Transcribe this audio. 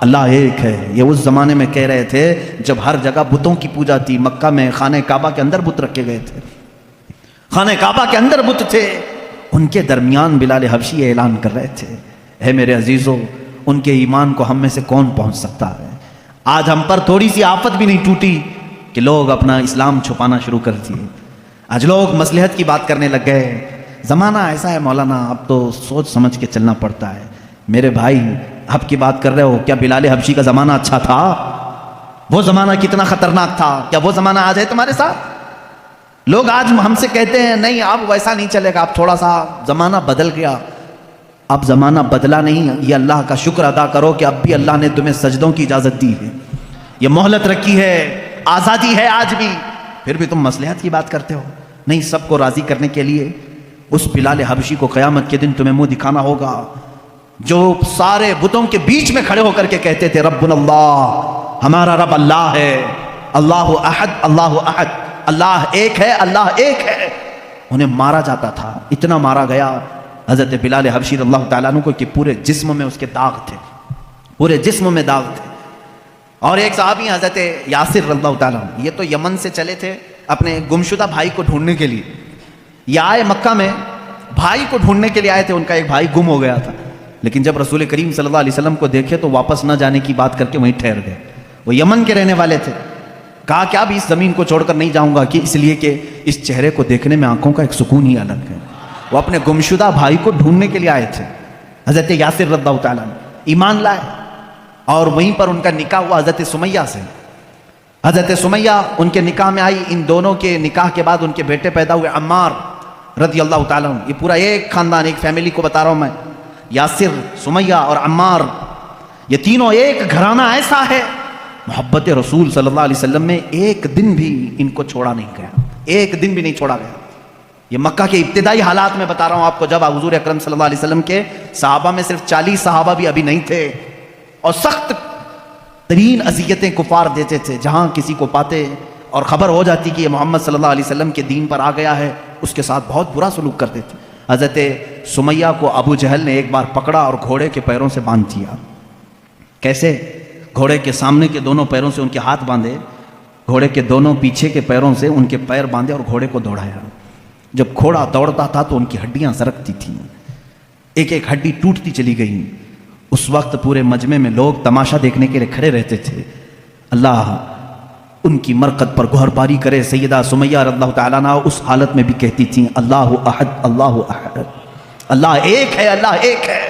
اللہ ایک ہے۔ یہ اس زمانے میں کہہ رہے تھے جب ہر جگہ بتوں کی پوجا تھی۔ مکہ میں خانہ کعبہ کے اندر بت رکھے گئے تھے، خانہ کعبہ کے اندر بت تھے، ان کے درمیان بلال حبشی اعلان کر رہے تھے، اے میرے عزیزو، ان کے ایمان کو ہم میں سے کون پہنچ سکتا ہے؟ آج ہم پر تھوڑی سی آفت بھی نہیں ٹوٹی کہ لوگ اپنا اسلام چھپانا شروع کر دیے۔ آج لوگ مصلحت کی بات کرنے لگ گئے۔ زمانہ ایسا ہے مولانا، اب تو سوچ سمجھ کے چلنا پڑتا ہے۔ میرے بھائی آپ کی بات کر رہے ہو، کیا بلال حبشی کا زمانہ اچھا تھا؟ وہ زمانہ کتنا خطرناک تھا، کیا وہ زمانہ آج ہے تمہارے ساتھ؟ لوگ آج ہم سے کہتے ہیں نہیں اب ویسا نہیں چلے گا، اب تھوڑا سا زمانہ بدل گیا۔ اب زمانہ بدلا نہیں، یہ اللہ کا شکر ادا کرو کہ اب بھی اللہ نے تمہیں سجدوں کی اجازت دی ہے، یہ مہلت رکھی ہے، آزادی ہے آج بھی، پھر بھی تم مصلحت کی بات کرتے ہو۔ نہیں، سب کو راضی کرنے کے لیے اس بلال حبشی کو قیامت کے دن تمہیں منہ دکھانا ہوگا جو سارے بتوں کے بیچ میں کھڑے ہو کر کے کہتے تھے ربنا اللہ، ہمارا رب اللہ ہے، اللہ احد اللہ احد، اللہ ایک ہے، اللہ ایک ہے۔ انہیں مارا جاتا تھا، اتنا مارا گیا حضرت بلال حبشی رضی اللہ تعالیٰ عنہ کو کہ پورے جسم میں اس کے داغ تھے، پورے جسم میں داغ تھے۔ اور ایک صحابی حضرت یاسر رضی اللہ تعالیٰ عنہ، یہ تو یمن سے چلے تھے اپنے گمشدہ بھائی کو ڈھونڈنے کے لیے، یہ آئے مکہ میں بھائی کو ڈھونڈنے کے لیے آئے تھے، ان کا ایک بھائی گم ہو گیا تھا، لیکن جب رسول کریم صلی اللہ علیہ وسلم کو دیکھے تو واپس نہ جانے کی بات کر کے وہیں ٹھہر گئے۔ وہ یمن کے رہنے والے تھے، کہا کہ اب اس زمین کو چھوڑ کر نہیں جاؤں گا، کہ اس لیے کہ اس چہرے کو دیکھنے میں آنکھوں کا ایک سکون ہی الگ ہے۔ وہ اپنے گمشدہ بھائی کو ڈھونڈنے کے لیے آئے تھے، حضرت یاسر رضی اللہ تعالیٰ عنہ ایمان لائے، اور وہیں پر ان کا نکاح ہوا حضرت سمیہ سے۔ حضرت سمیہ ان کے نکاح میں آئی، ان دونوں کے نکاح کے بعد ان کے بیٹے پیدا ہوئے عمار رضی اللہ تعالیٰ عنہ۔ یہ پورا ایک خاندان، ایک فیملی کو بتا رہا ہوں میں، یاسر، سمیہ اور عمار، یہ تینوں ایک گھرانہ ایسا ہے، محبت رسول صلی اللہ علیہ وسلم میں ایک دن بھی ان کو چھوڑا نہیں گیا، ایک دن بھی نہیں چھوڑا گیا۔ یہ مکہ کے ابتدائی حالات میں بتا رہا ہوں آپ کو، جب حضور اکرم صلی اللہ علیہ وسلم کے صحابہ میں صرف 40 صحابہ بھی ابھی نہیں تھے، اور سخت ترین اذیتیں کفار دیتے تھے، جہاں کسی کو پاتے اور خبر ہو جاتی کہ یہ محمد صلی اللہ علیہ وسلم کے دین پر آ گیا ہے، اس کے ساتھ بہت برا سلوک کرتے تھے۔ حضرت سمیہ کو ابو جہل نے ایک بار پکڑا اور گھوڑے کے پیروں سے باندھ دیا۔ کیسے؟ گھوڑے کے سامنے کے دونوں پیروں سے ان کے ہاتھ باندھے، گھوڑے کے دونوں پیچھے کے پیروں سے ان کے پیر باندھے اور گھوڑے کو دوڑایا۔ جب گھوڑا دوڑتا تھا تو ان کی ہڈیاں سرکتی تھیں، ایک ایک ہڈی ٹوٹتی چلی گئی۔ اس وقت پورے مجمع میں لوگ تماشا دیکھنے کے لیے کھڑے رہتے تھے۔ اللہ ان کی مرقد پر گہر باری کرے۔ سیدہ سمیہ رضی اللہ تعالیٰ عنہ اس حالت میں بھی کہتی تھیں اللہ احد اللہ احد، اللہ ایک ہے، اللہ ایک ہے۔